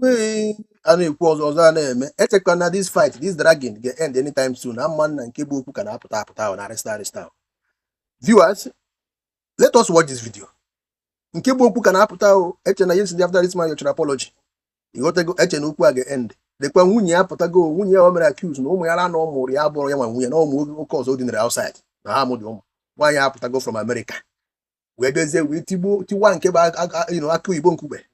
I know was also this fight, this dragging get end anytime soon. I'm man and cable who can up arrest. Viewers, let us watch this video. In cable who can up after this man your apology. You got to go at end. The nwunye apụta go nwunye o mere accuse na ụmụ ya na ụmụ ya abụrụ ya nwa nwunye na ụmụ oke ọzọ dị na outside na ha mụdị ụmụ nwaanyị apụta go from America wee bezie wee tiwa nke bụ aka oyibo nkugbe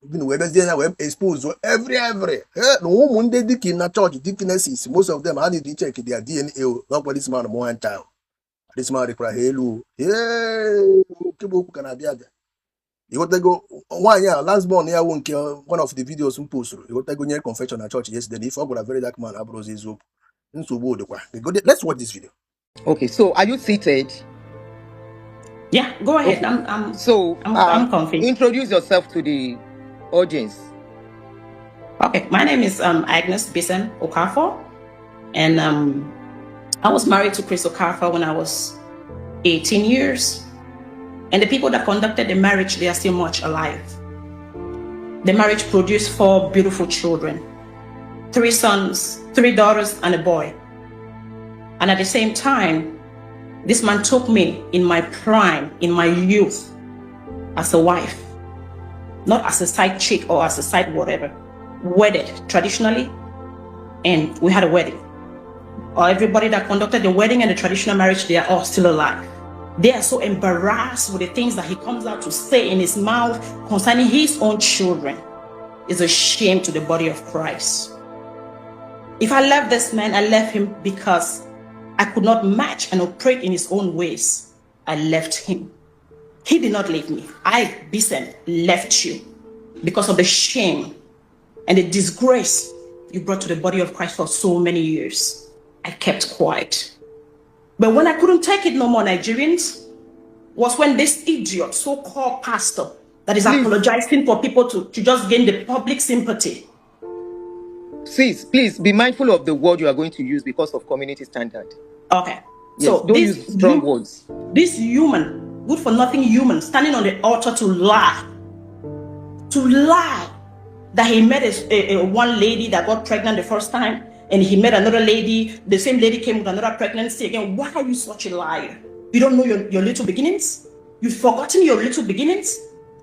wee bezie ya wee expose every na ụmụ ndị dikin na church deaconesses most of them ha need to check their DNA not this man one child this man rekwara ha elu nke bụ okwu ka na-abịa abịa. You got to go one year last born here won't kill one of the videos who post. You got to go near confession at church yesterday. If I got a very dark man, Abros is up. Let's watch this video. Okay, so are you seated? Yeah, go ahead. Okay. I'm confused. Introduce yourself to the audience. Okay, my name is Agnes Bisen Okafor, and I was married to Chris Okafor when I was 18 years. And the people that conducted the marriage, they are still much alive. The marriage produced 4 beautiful children, 3 sons, 3 daughters, and a boy. And at the same time, this man took me in my prime, in my youth, as a wife, not as a side chick or as a side whatever, wedded traditionally, and we had a wedding. Everybody that conducted the wedding and the traditional marriage, they are all still alive. They are so embarrassed with the things that he comes out to say in his mouth concerning his own children. It's a shame to the body of Christ. If I left this man, I left him because I could not match and operate in his own ways. I left him. He did not leave me. I, Bisen, left you because of the shame and the disgrace you brought to the body of Christ for so many years. I kept quiet. But when I couldn't take it no more, Nigerians, was when this idiot, so-called pastor, that is apologizing for people to just gain the public sympathy. Sis, please be mindful of the word you are going to use because of community standard. Okay. Yes, so don't use strong words. This human, good for nothing human, standing on the altar to lie that he met a one lady that got pregnant the first time, and he met another lady, the same lady came with another pregnancy again. Why are you such a liar? You don't know your little beginnings? You've forgotten your little beginnings?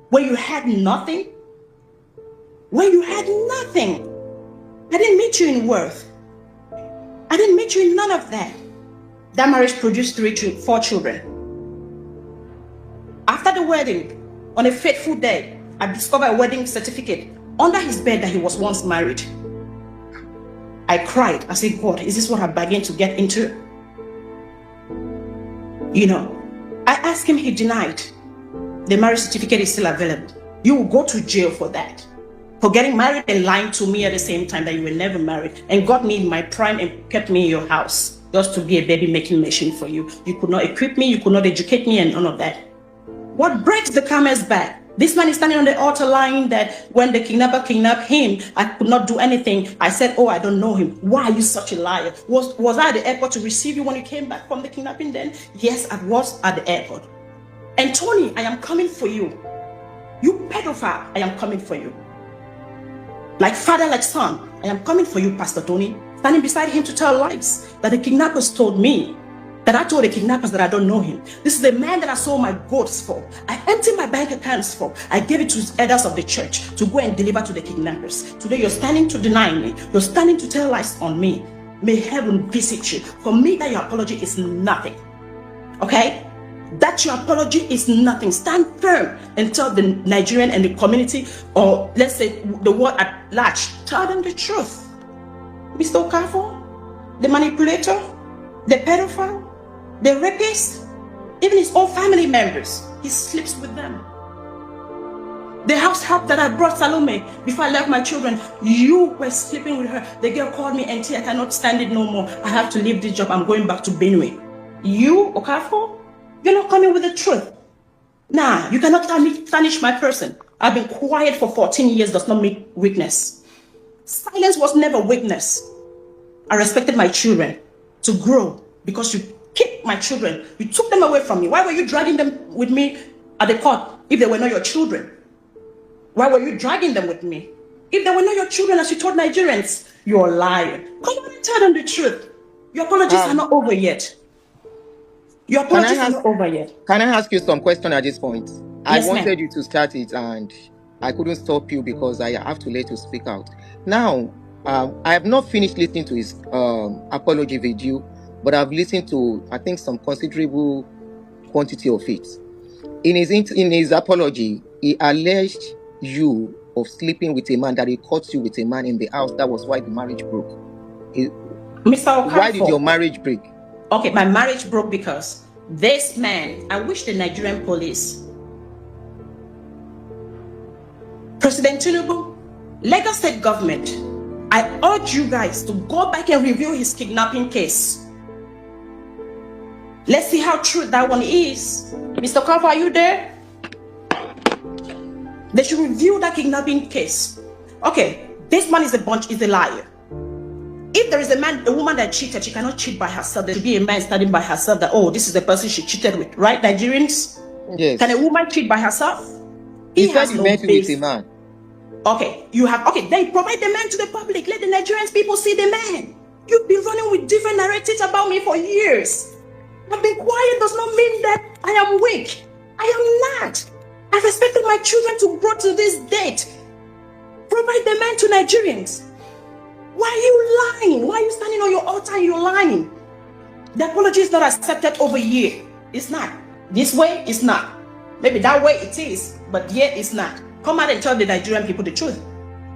When you had nothing? When you had nothing? I didn't meet you in worth. I didn't meet you in none of that. That marriage produced 4 children. After the wedding, on a fateful day, I discovered a wedding certificate under his bed that he was once married. I cried. I said, God, is this what I began to get into? I asked him, he denied. The marriage certificate is still available. You will go to jail for that. For getting married and lying to me at the same time that you were never married, and got me in my prime and kept me in your house just to be a baby making machine for you. You could not equip me, you could not educate me, and none of that. What breaks the camel's back? This man is standing on the altar lying that when the kidnapper kidnapped him, I could not do anything. I said, oh, I don't know him. Why are you such a liar? Was I at the airport to receive you when you came back from the kidnapping then? Yes, I was at the airport. And Tony, I am coming for you. You pedophile, I am coming for you. Like father, like son, I am coming for you, Pastor Tony. Standing beside him to tell lies that the kidnappers told me. That I told the kidnappers that I don't know him. This is the man that I sold my goats for. I emptied my bank accounts for. I gave it to elders of the church to go and deliver to the kidnappers. Today you're standing to deny me. You're standing to tell lies on me. May heaven visit you. For me, that your apology is nothing. Okay? That your apology is nothing. Stand firm and tell the Nigerian and the community, or let's say the world at large, tell them the truth. Mr. Okafor, the manipulator, the pedophile, the rapist, even his own family members, he sleeps with them. The house help that I brought Salome before I left my children, you were sleeping with her. The girl called me, Auntie, I cannot stand it no more. I have to leave this job. I'm going back to Benue. You, Okafor, you're not coming with the truth. Nah, you cannot tarnish my person. I've been quiet for 14 years does not make weakness. Silence was never weakness. I respected my children to grow because you keep my children. You took them away from me. Why were you dragging them with me at the court if they were not your children? Why were you dragging them with me? If they were not your children, as you told Nigerians, you're a liar. Come on and tell them the truth. Your apologies are not over yet. Your apologies are not over yet. Can I ask you some question at this point? Yes, I wanted ma'am. you to start it and I couldn't stop you because I have to let you speak out. Now, I have not finished listening to his apology video, but I've listened to, I think, some considerable quantity of it. In his apology, he alleged you of sleeping with a man, that he caught you with a man in the house. That was why the marriage broke. Mr. Okafor, why did your marriage break? Okay, my marriage broke because this man, I wish the Nigerian police, President Tinubu, Lagos State government, I urge you guys to go back and review his kidnapping case. Let's see how true that one is. Mr. Okafor, are you there? They should review that kidnapping case. Okay, this man is a liar. If there is a woman that cheated, she cannot cheat by herself. There should be a man standing by herself that, oh, this is the person she cheated with, right, Nigerians? Yes. Can a woman cheat by herself? He said he met with a man. Okay, then provide the man to the public. Let the Nigerian people see the man. You've been running with different narratives about me for years. I've been quiet does not mean that I am weak. I am not. I've expected my children to grow to this date. Provide the man to Nigerians. Why are you lying? Why are you standing on your altar and you're lying? The apology is not accepted over here. It's not. This way, it's not. Maybe that way it is, but here it's not. Come out and tell the Nigerian people the truth.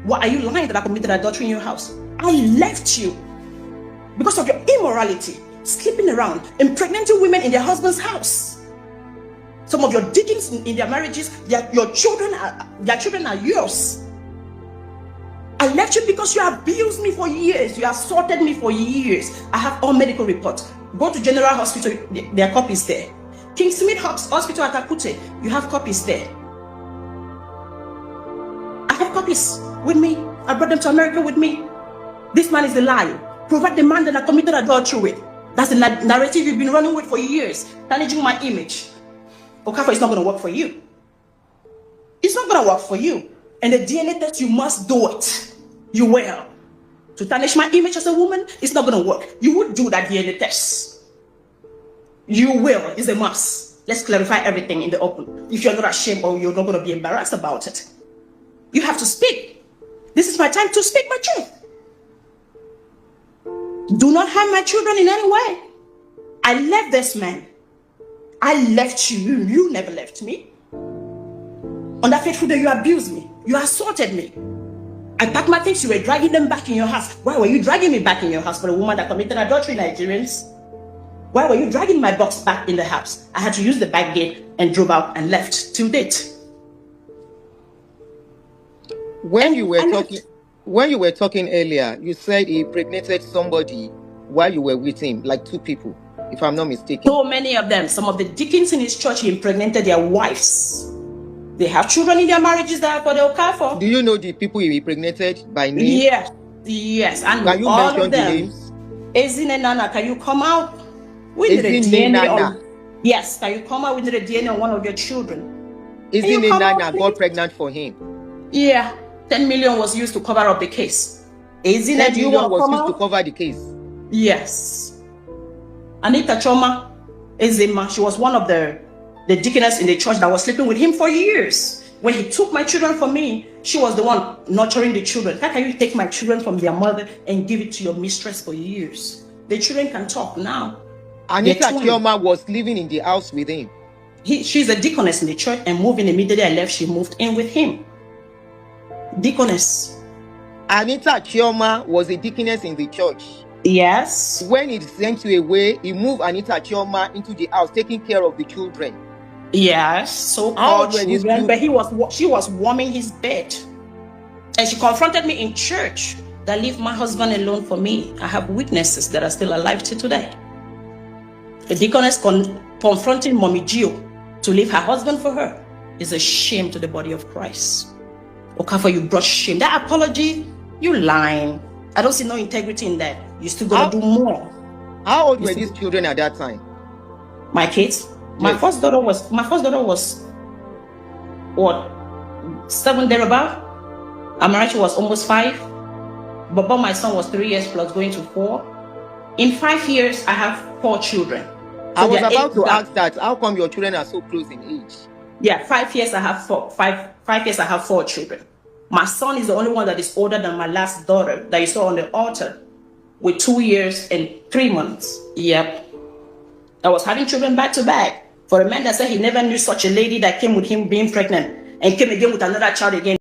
Why are you lying that I committed adultery in your house? I left you because of your immorality, sleeping around, impregnating women in their husband's house. Some of your deacons in their marriages, their children are yours. I left you because you abused me for years. You assaulted me for years. I have all medical reports. Go to General Hospital, there are copies there. King Smith Hospital at Akute, you have copies there. I have copies with me. I brought them to America with me. This man is a liar. Provide the man that I committed adultery with. That's the narrative you've been running with for years, damaging my image. Okafor, it's not going to work for you. It's not going to work for you. And the DNA test, you must do it. You will. To tarnish my image as a woman, it's not going to work. You would do that DNA test. You will. It's a must. Let's clarify everything in the open. If you're not ashamed or you're not going to be embarrassed about it, you have to speak. This is my time to speak my truth. Do not harm my children in any way. I left this man. I left you. You never left me. On that fateful day, you abused me. You assaulted me. I packed my things. You were dragging them back in your house. Why were you dragging me back in your house for a woman that committed adultery, Nigerians? Why were you dragging my box back in the house? I had to use the back gate and drove out and left till date. When you were talking earlier, you said he impregnated somebody while you were with him, like 2 people, if I'm not mistaken. So many of them. Some of the deacons in his church, he impregnated their wives. They have children in their marriages that are for the Okafor. Do you know the people he impregnated by name? Yes. And can you all mention of them. the names? Ezine Nana, can you come out? We need a DNA. Yes, can you come out with the DNA on one of your children? Ezine Nana got pregnant for him. Yeah. 10 million was used to cover up the case. Ezine, 10 million was used to cover the case. Yes. Anita Choma, Ezema, she was one of the deaconess in the church that was sleeping with him for years. When he took my children from me, she was the one nurturing the children. How can you take my children from their mother and give it to your mistress for years? The children can talk now. Anita Choma was living in the house with him. She's a deaconess in the church and moving immediately I left, she moved in with him. Deaconess. Anita Chioma was a deaconess in the church. Yes. When he sent you away, he moved Anita Chioma into the house, taking care of the children. Yes, so-called children, but she was warming his bed. And she confronted me in church that leave my husband alone for me. I have witnesses that are still alive till today. The deaconess confronting Mommy Gio to leave her husband for her is a shame to the body of Christ. Okafor, you brought shame. That apology, you lying. I don't see no integrity in that. You still gotta do more. How old were these children at that time? My kids? Yes. My first daughter was what? 7 thereabout. Our marriage was almost 5, but my son was 3 years plus, going to 4. In 5 years, I have 4 children. I was they're about to 8 ask that. How come your children are so close in age? Yeah, 5 years I have 5 years I have 4 children. My son is the only one that is older than my last daughter that you saw on the altar, with 2 years and 3 months. Yep. I was having children back to back. For a man that said he never knew such a lady that came with him being pregnant and came again with another child again.